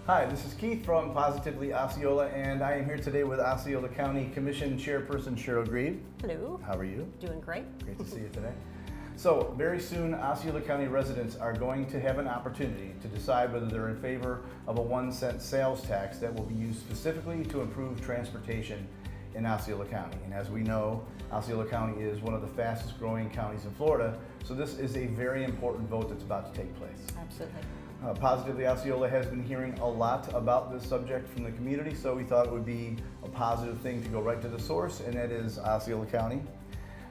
Hi, this is Keith from Positively Osceola, and I am here today with Osceola County Commission Chairperson Cheryl Grieb. Hello. How are you? Doing great. Great to see you today. So, very soon, Osceola County residents are going to have an opportunity to decide whether they're in favor of a 1-cent sales tax that will be used specifically to improve transportation in Osceola County. And as we know, Osceola County is one of the fastest growing counties in Florida, so this is a very important vote that's about to take place. Absolutely. Positively Osceola has been hearing a lot about this subject from the community, so we thought it would be a positive thing to go right to the source, and that is Osceola County.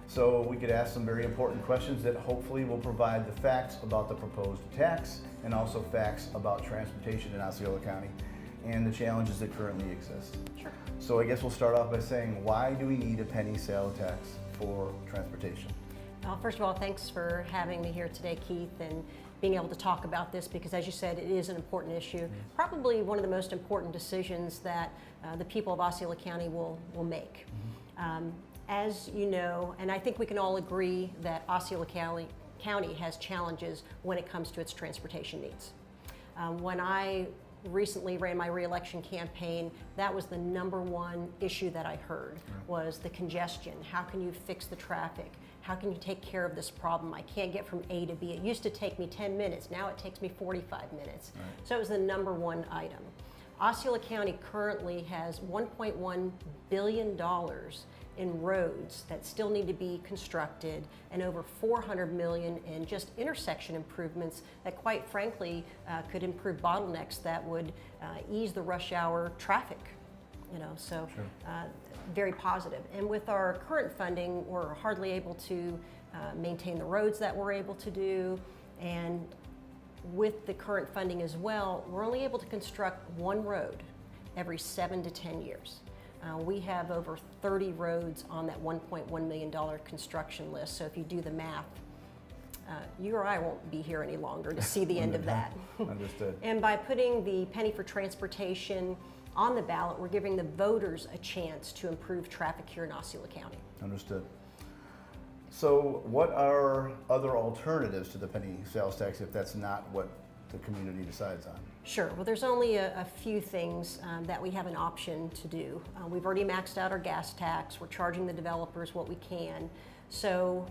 So we could ask some very important questions that hopefully will provide the facts about the proposed tax and also facts about transportation in Osceola County and the challenges that currently exist. Sure. So I guess we'll start off by saying, why do we need a penny sales tax for transportation? Well, first of all, thanks for having me here today, Keith, and being able to talk about this because, as you said, it is an important issue. Probably one of the most important decisions that the people of Osceola County will make. As you know, and I think we can all agree that Osceola County has challenges when it comes to its transportation needs. When I recently ran my re-election campaign, that was the #1 issue that I heard, was the congestion. How can you fix the traffic? How can you take care of this problem? I can't get from A to B. It used to take me 10 minutes. Now it takes me 45 minutes. Right. So it was the #1 item. Osceola County currently has $1.1 billion in roads that still need to be constructed and over $400 million in just intersection improvements that, quite frankly, could improve bottlenecks that would ease the rush hour traffic. So Sure. Very positive. And with our current funding, we're hardly able to maintain the roads that we're able to do. And with the current funding as well, we're only able to construct one road every 7 to 10 years. We have over 30 roads on that $1.1 million construction list. So if you do the math, you or I won't be here any longer to see the end of that. Understood. And by putting the penny for transportation on the ballot, we're giving the voters a chance to improve traffic here in Osceola County. Understood. So what are other alternatives to the penny sales tax if that's not what the community decides on? Sure. Well, there's only a few things that we have an option to do. We've already maxed out our gas tax. We're charging the developers what we can. So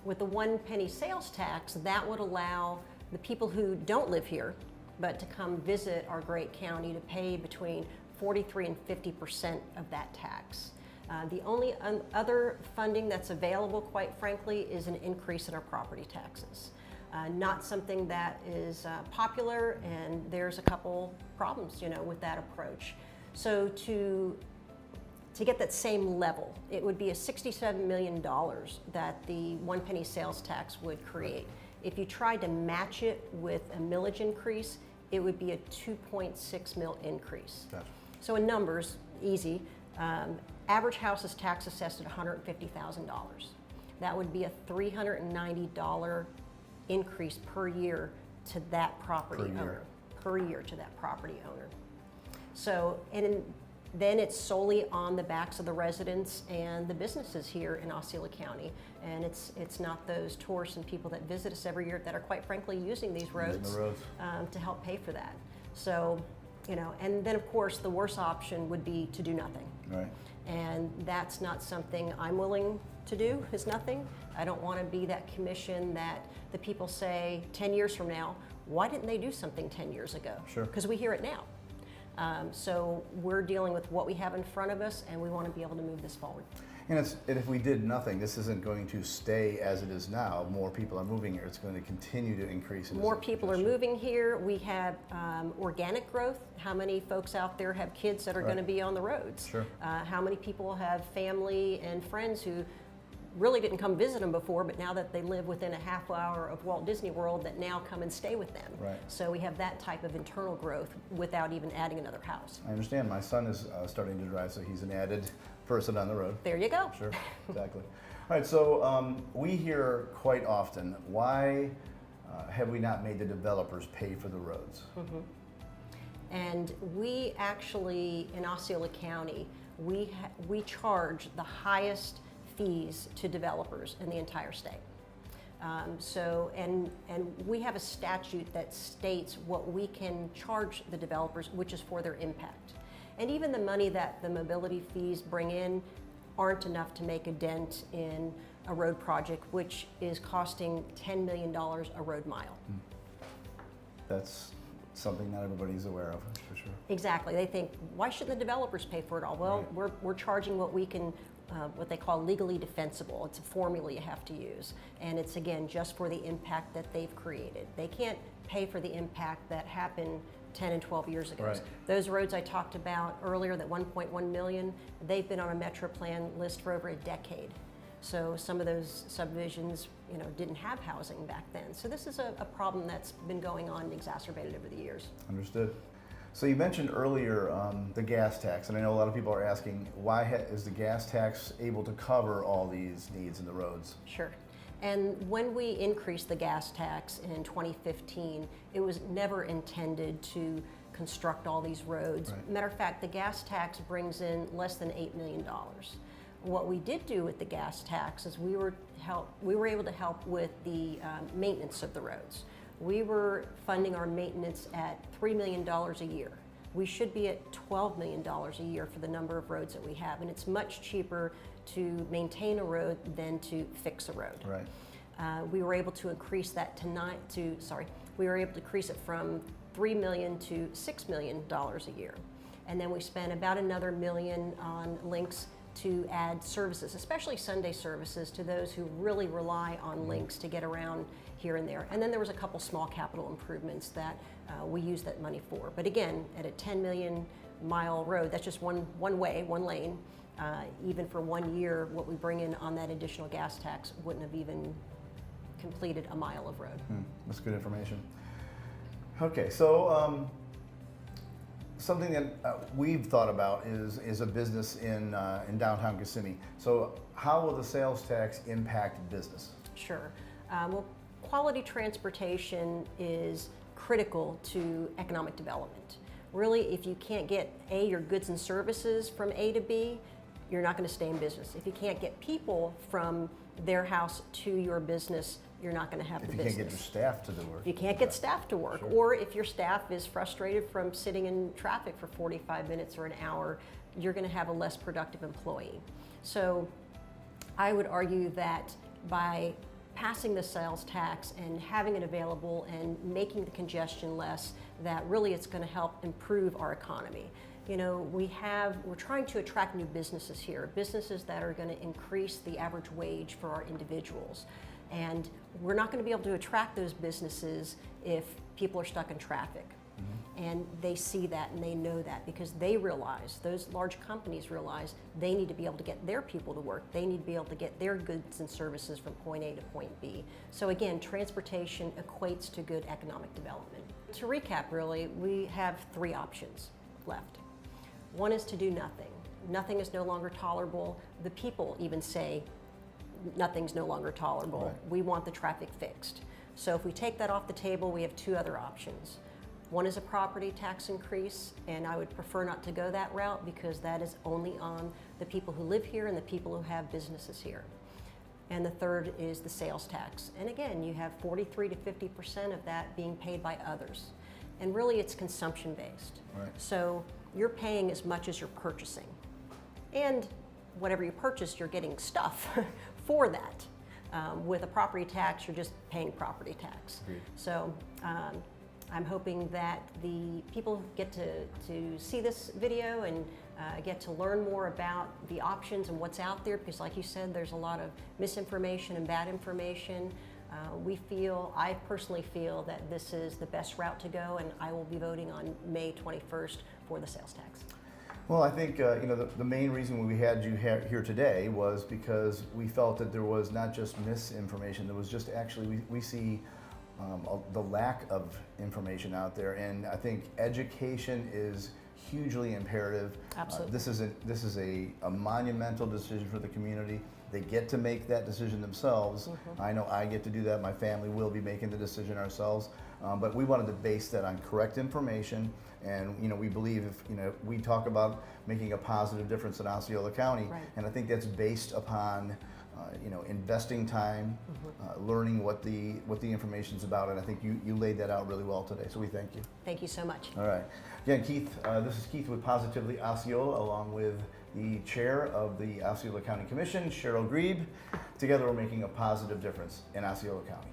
with the 1 penny sales tax, that would allow the people who don't live here but to come visit our great county to pay between 43% and 50% of that tax. The only other funding that's available, quite frankly, is an increase in our property taxes. Not something that is popular, and there's a couple problems, with that approach. So to get that same level, it would be a $67 million that the 1 penny sales tax would create. If you tried to match it with a millage increase, it would be a 2.6 mil increase. Gotcha. So in numbers, easy. Average house is tax assessed at $150,000. That would be a $390 increase per year to that property owner. Per year to that property owner. So, then it's solely on the backs of the residents and the businesses here in Osceola County. And it's not those tourists and people that visit us every year that are, quite frankly, using these roads, to help pay for that. So, and then of course the worst option would be to do nothing. Right. And that's not something I'm willing to do, is nothing. I don't want to be that commission that the people say 10 years from now, why didn't they do something 10 years ago? Sure. Because we hear it now. So we're dealing with what we have in front of us, and we want to be able to move this forward. And if we did nothing, this isn't going to stay as it is now. More people are moving here. It's going to continue to increase. More people are moving here. We have organic growth. How many folks out there have kids that are going to be on the roads? Sure. How many people have family and friends who really didn't come visit them before, but now that they live within a half hour of Walt Disney World, that now come and stay with them. Right. So we have that type of internal growth without even adding another house. I understand. My son is starting to drive, so he's an added person on the road. There you go. Sure, exactly. All right, so we hear quite often, why have we not made the developers pay for the roads? Mm-hmm. And we actually, in Osceola County, we charge the highest fees to developers in the entire state. And we have a statute that states what we can charge the developers, which is for their impact. And even the money that the mobility fees bring in aren't enough to make a dent in a road project, which is costing $10 million a road mile. That's something not everybody's aware of, for sure. Exactly. They think, why shouldn't the developers pay for it all? Well, Right. we're charging what we can, what they call legally defensible. It's a formula you have to use. And it's, again, just for the impact that they've created. They can't pay for the impact that happened 10 and 12 years ago. Right. Those roads I talked about earlier, that 1.1 million, they've been on a Metro Plan list for over a decade. So some of those subdivisions, didn't have housing back then. So this is a problem that's been going on and exacerbated over the years. Understood. So you mentioned earlier the gas tax, and I know a lot of people are asking, why is the gas tax able to cover all these needs in the roads? Sure. And when we increased the gas tax in 2015, it was never intended to construct all these roads. Right. Matter of fact, the gas tax brings in less than $8 million. What we did do with the gas tax is we were able to help with the maintenance of the roads. We were funding our maintenance at $3 million a year. We should be at $12 million a year for the number of roads that we have, and it's much cheaper to maintain a road than to fix a road. Right. We were able to increase that we were able to increase it from $3 million to $6 million a year. And then we spent about another $1 million on links to add services, especially Sunday services, to those who really rely on links to get around here and there. And then there was a couple small capital improvements that we used that money for. But again, at a 10 million mile road, that's just one lane. Even for 1 year, what we bring in on that additional gas tax wouldn't have even completed a mile of road. That's good information. Okay, so something that we've thought about is a business in downtown Kissimmee. So how will the sales tax impact business? Sure. Well, quality transportation is critical to economic development. Really, if you can't get your goods and services from A to B, you're not going to stay in business. If you can't get people from their house to your business, you're not going to have the business. If you can't get your staff to do work. If you can't get staff to work, Sure. or if your staff is frustrated from sitting in traffic for 45 minutes or an hour, you're going to have a less productive employee. So I would argue that by passing the sales tax and having it available and making the congestion less, that really it's going to help improve our economy. We're trying to attract new businesses here, businesses that are going to increase the average wage for our individuals. And we're not going to be able to attract those businesses if people are stuck in traffic. Mm-hmm. And they see that and they know that because they realize, those large companies realize, they need to be able to get their people to work. They need to be able to get their goods and services from point A to point B. So again, transportation equates to good economic development. To recap, really, we have 3 options left. One is to do nothing. Nothing is no longer tolerable. The people even say nothing's no longer tolerable. Right. We want the traffic fixed. So if we take that off the table, we have 2 other options. One is a property tax increase, and I would prefer not to go that route because that is only on the people who live here and the people who have businesses here. And the third is the sales tax. And again, you have 43 to 50% of that being paid by others. And really it's consumption based. Right. So you're paying as much as you're purchasing. And whatever you purchase, you're getting stuff for that. With a property tax, you're just paying property tax. Agreed. So I'm hoping that the people get to see this video and get to learn more about the options and what's out there, because like you said, there's a lot of misinformation and bad information. I personally feel that this is the best route to go, and I will be voting on May 21st for the sales tax. Well, I think the main reason we had you here today was because we felt that there was not just misinformation, there was just actually, we see the lack of information out there, and I think education is hugely imperative. Absolutely. This is a monumental decision for the community. They get to make that decision themselves. Mm-hmm. I know I get to do that. My family will be making the decision ourselves. But we wanted to base that on correct information, and we believe if we talk about making a positive difference in Osceola County, right. And I think that's based upon investing time, learning what the information's about, and I think you laid that out really well today. So we thank you. Thank you so much. All right. Again, Keith, this is Keith with Positively Osceola, along with the chair of the Osceola County Commission, Cheryl Grieb. Together, we're making a positive difference in Osceola County.